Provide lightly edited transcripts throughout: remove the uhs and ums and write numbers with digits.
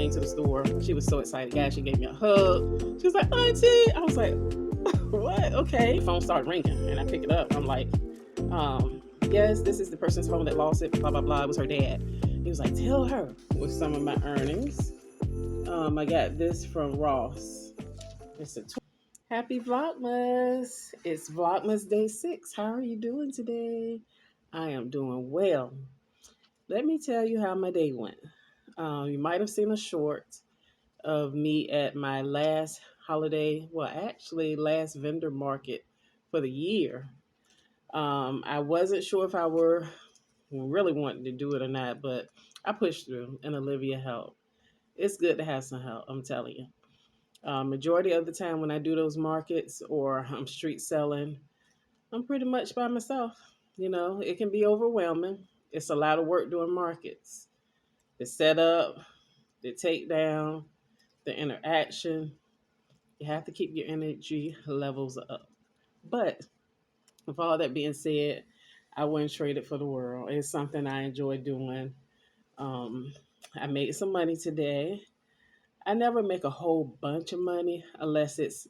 came to the store. She was so excited, guys. She gave me a hug. She was like, Auntie. I was like, what? Okay. The phone started ringing, and I pick it up. I'm like, yes, this is the person's phone that lost it. Blah blah blah. It was her dad. He was like, tell her with some of my earnings. I got this from Ross. It's a Happy Vlogmas. It's Vlogmas day 6. How are you doing today? I am doing well. Let me tell you how my day went. You might have seen a short of me at my last holiday, well, actually last vendor market for the year. I wasn't sure if I were really wanting to do it or not, but I pushed through and Olivia helped. It's good to have some help, I'm telling you. Majority of the time when I do those markets or I'm street selling, I'm pretty much by myself. You know, it can be overwhelming. It's a lot of work doing markets. The setup, the takedown, the interaction. You have to keep your energy levels up. But with all that being said, I wouldn't trade it for the world. It's something I enjoy doing. Um, I made some money today. I never make a whole bunch of money unless it's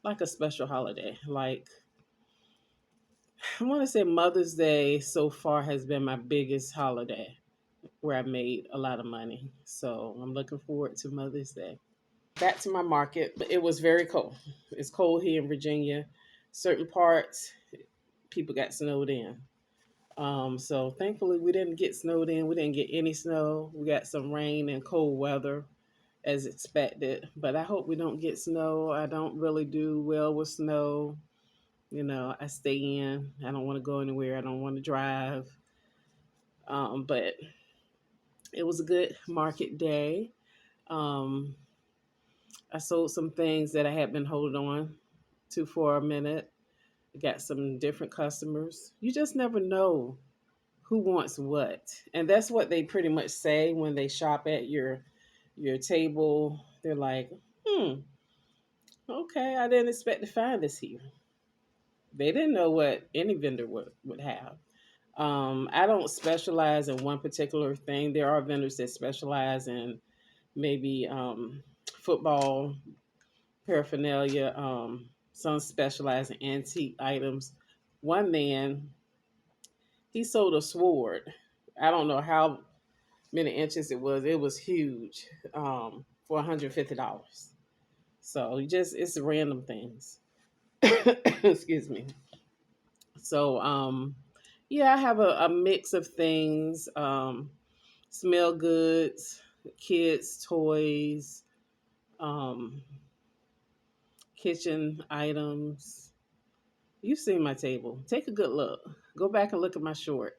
like a special holiday. Like, I want to say Mother's Day so far has been my biggest holiday where I made a lot of money. So I'm looking forward to Mother's Day. Back to my market. It was very cold. It's cold here in Virginia. Certain parts, people got snowed in. So thankfully we didn't get snowed in. We didn't get any snow. We got some rain and cold weather as expected. But I hope we don't get snow. I don't really do well with snow. You know, I stay in. I don't want to go anywhere. I don't want to drive. But it was a good market day. Um, I sold some things that I had been holding on to for a minute. I got some different customers. You just never know who wants what. And that's what they pretty much say when they shop at your table. They're like, okay, I didn't expect to find this here. They didn't know what any vendor would have. I don't specialize in one particular thing. There are vendors that specialize in maybe football paraphernalia. Some specialize in antique items. One man, he sold a sword. I don't know how many inches it was. It was huge, for $150. So it's random things. Excuse me. So yeah, I have a mix of things. Smell goods, kids, toys, um, kitchen items. You've seen my table. Take a good look. Go back and look at my short,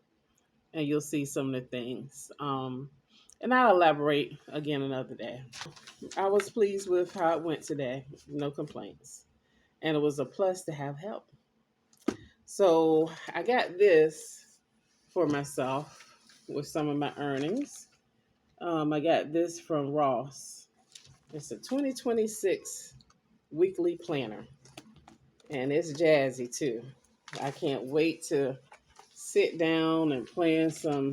and you'll see some of the things. And I'll elaborate again another day. I was pleased with how it went today. No complaints. And it was a plus to have help. So I got this for myself with some of my earnings. I got this from Ross. It's a 2026 weekly planner. And it's jazzy too. I can't wait to sit down and plan some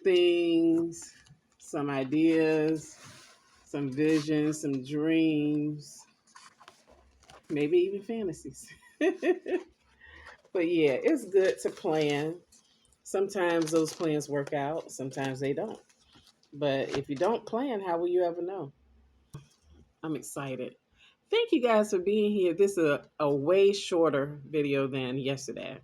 things, some ideas, some visions, some dreams, maybe even fantasies. But yeah, it's good to plan. Sometimes those plans work out, sometimes they don't. But if you don't plan, how will you ever know? I'm excited. Thank you guys for being here. This is a way shorter video than yesterday.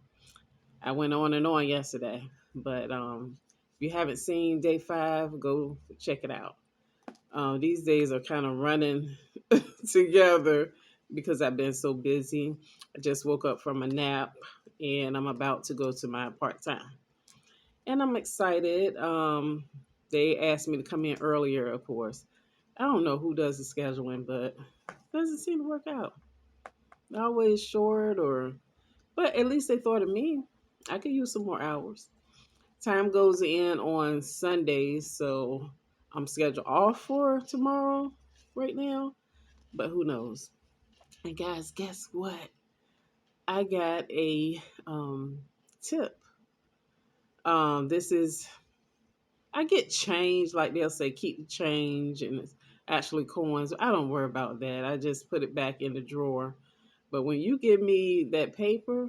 I went on and on yesterday, but if you haven't seen day 5, go check it out. These days are kind of running together because I've been so busy. I just woke up from a nap and I'm about to go to my part-time. And I'm excited. They asked me to come in earlier, of course. I don't know who does the scheduling, but it doesn't seem to work out. Always short but at least they thought of me. I could use some more hours. Time goes in on Sundays, so I'm scheduled off for tomorrow right now, but who knows? And guys, guess what? I got a tip. This is I get change, like they'll say keep the change and it's actually coins. I don't worry about that. I just put it back in the drawer. But when you give me that paper,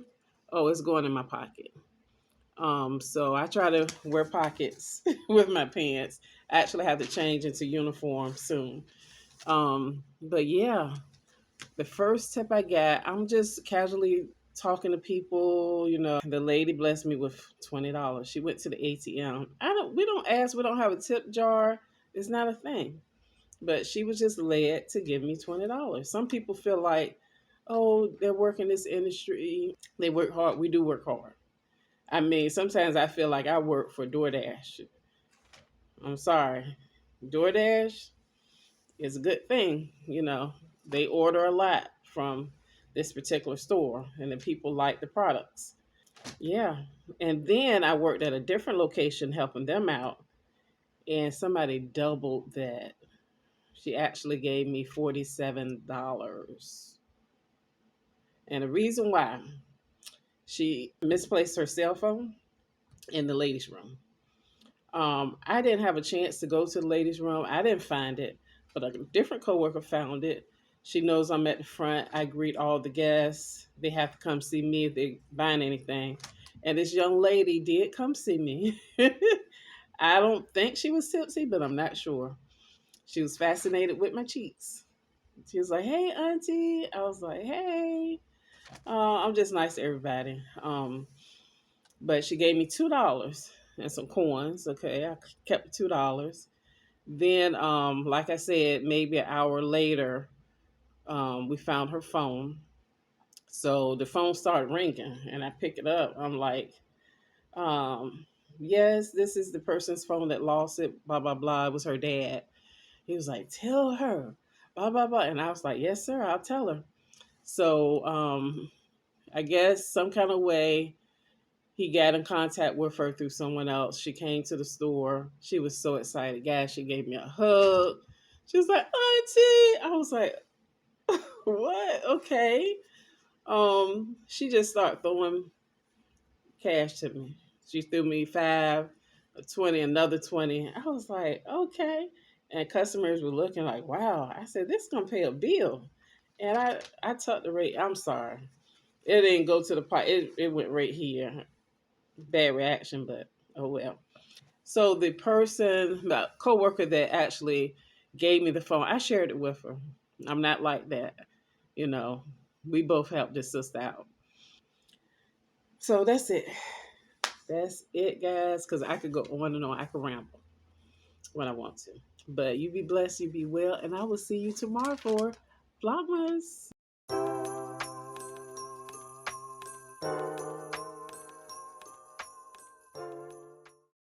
oh, it's going in my pocket. So I try to wear pockets with my pants. I actually have to change into uniform soon. But yeah, the first tip I got, I'm just casually talking to people. The lady blessed me with $20. She went to the ATM. We don't ask, we don't have a tip jar. It's not a thing. But she was just led to give me $20. Some people feel like, oh, they're working this industry. They work hard. We do work hard. I mean, sometimes I feel like I work for DoorDash. I'm sorry. DoorDash is a good thing. They order a lot from this particular store and the people like the products. Yeah. And then I worked at a different location helping them out, and somebody doubled that. She actually gave me $47. And the reason why, she misplaced her cell phone in the ladies' room. I didn't have a chance to go to the ladies' room. I didn't find it, but a different coworker found it. She knows I'm at the front. I greet all the guests. They have to come see me if they're buying anything. And this young lady did come see me. I don't think she was tipsy, but I'm not sure. She was fascinated with my cheeks. She was like, "Hey, auntie." I was like, "Hey." I'm just nice to everybody. But she gave me $2 and some coins. Okay, I kept $2. Then, like I said, maybe an hour later, we found her phone. So the phone started ringing, and I pick it up. I'm like, um, "Yes, this is the person's phone that lost it. Blah blah blah." It was her dad. He was like, "Tell her." Blah blah blah, and I was like, "Yes, sir. I'll tell her." So, I guess some kind of way he got in contact with her through someone else. She came to the store. She was so excited. Guys, she gave me a hug. She was like, "Auntie." I was like, "What? Okay." She just started throwing cash to me. She threw me five, a 20, another 20. I was like, "Okay." And customers were looking like, "Wow." I said, "This is gonna pay a bill." And I tucked the rate. I'm sorry. It didn't go to the pot. It went right here. Bad reaction, but oh well. So the person, the coworker that actually gave me the phone, I shared it with her. I'm not like that, you know. We both helped this sister out. So that's it. That's it, guys. Because I could go on and on. I could ramble when I want to. But you be blessed, you be well, and I will see you tomorrow for Vlogmas.